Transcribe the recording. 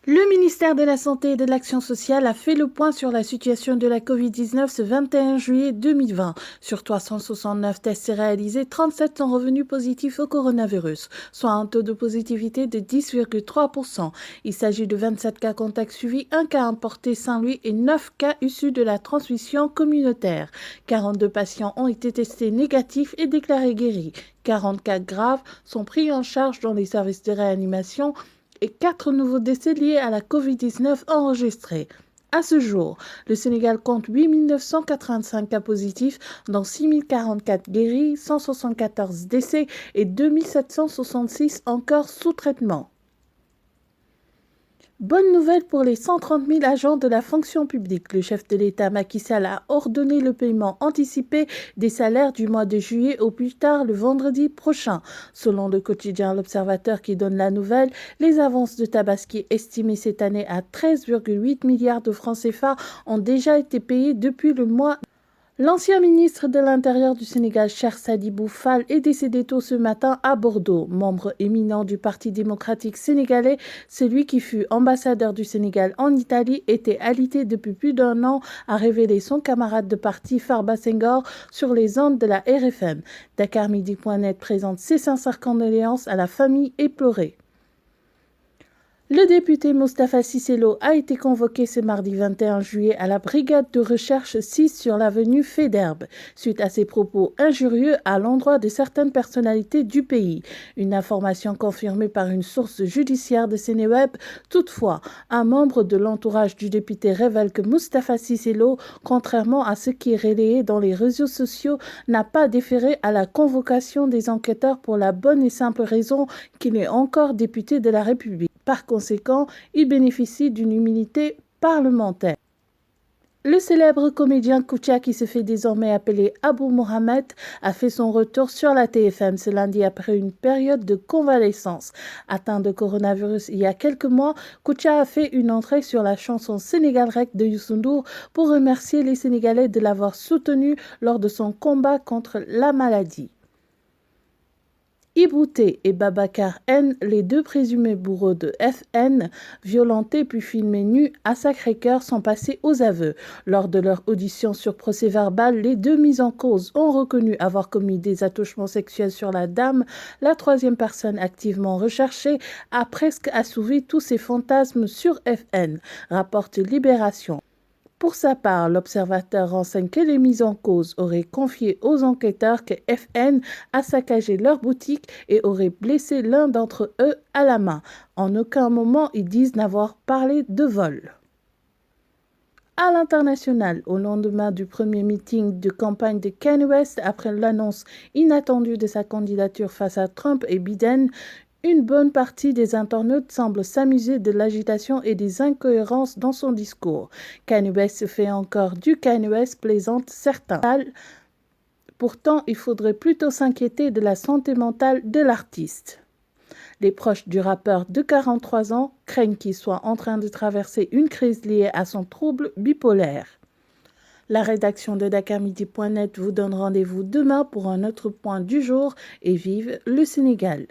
Le ministère de la Santé et de l'Action sociale a fait le point sur la situation de la Covid-19 ce 21 juillet 2020. Sur 369 tests réalisés, 37 sont revenus positifs au coronavirus, soit un taux de positivité de 10,3%. Il s'agit de 27 cas contacts suivis, 1 cas importé Saint-Louis et 9 cas issus de la transmission communautaire. 42 patients ont été testés négatifs et déclarés guéris. 40 cas graves sont pris en charge dans les services de réanimation et 4 nouveaux décès liés à la Covid-19 enregistrés. À ce jour, le Sénégal compte 8 985 cas positifs, dont 6 044 guéris, 174 décès et 2 766 encore sous traitement. Bonne nouvelle pour les 130 000 agents de la fonction publique. Le chef de l'État Macky Sall a ordonné le paiement anticipé des salaires du mois de juillet au plus tard le vendredi prochain. Selon le quotidien L'Observateur qui donne la nouvelle, les avances de Tabaski estimées cette année à 13,8 milliards de francs CFA ont déjà été payées depuis le mois. L'ancien ministre de l'Intérieur du Sénégal, Cheikh Sadibou Fall, est décédé tôt ce matin à Bordeaux. Membre éminent du Parti démocratique sénégalais, celui qui fut ambassadeur du Sénégal en Italie était alité depuis plus d'un an, a révélé son camarade de parti Farba Senghor sur les ondes de la RFM. Dakarmidi.net présente ses sincères condoléances à la famille éplorée. Le député Moustapha Cissé Lo a été convoqué ce mardi 21 juillet à la brigade de recherche 6 sur l'avenue Faidherbe, suite à ses propos injurieux à l'endroit de certaines personnalités du pays. Une information confirmée par une source judiciaire de Sénéweb. Toutefois, un membre de l'entourage du député révèle que Moustapha Cissé Lo, contrairement à ce qui est relayé dans les réseaux sociaux, n'a pas déféré à la convocation des enquêteurs pour la bonne et simple raison qu'il est encore député de la République. Par conséquent, il bénéficie d'une immunité parlementaire. Le célèbre comédien Kouthia, qui se fait désormais appeler Abou Mohamed, a fait son retour sur la TFM ce lundi après une période de convalescence. Atteint de coronavirus il y a quelques mois, Kouthia a fait une entrée sur la chanson Sénégal Rek de Youssou N'Dour pour remercier les Sénégalais de l'avoir soutenu lors de son combat contre la maladie. Ibou T et Babacar N, les deux présumés bourreaux de FN, violentés puis filmés nus à Sacré-Cœur, sont passés aux aveux. Lors de leur audition sur procès-verbal, les deux mis en cause ont reconnu avoir commis des attouchements sexuels sur la dame. La troisième personne activement recherchée a presque assouvi tous ses fantasmes sur FN, rapporte Libération. Pour sa part, l'Observateur renseigne que les mis en cause auraient confié aux enquêteurs que FN a saccagé leur boutique et aurait blessé l'un d'entre eux à la main. En aucun moment, ils disent n'avoir parlé de vol. À l'international, au lendemain du premier meeting de campagne de Kanye West, après l'annonce inattendue de sa candidature face à Trump et Biden, une bonne partie des internautes semblent s'amuser de l'agitation et des incohérences dans son discours. Kanye West se fait encore du Kanye West, plaisantent certains. Pourtant, il faudrait plutôt s'inquiéter de la santé mentale de l'artiste. Les proches du rappeur de 43 ans craignent qu'il soit en train de traverser une crise liée à son trouble bipolaire. La rédaction de Dakarmidi.net vous donne rendez-vous demain pour un autre point du jour et vive le Sénégal.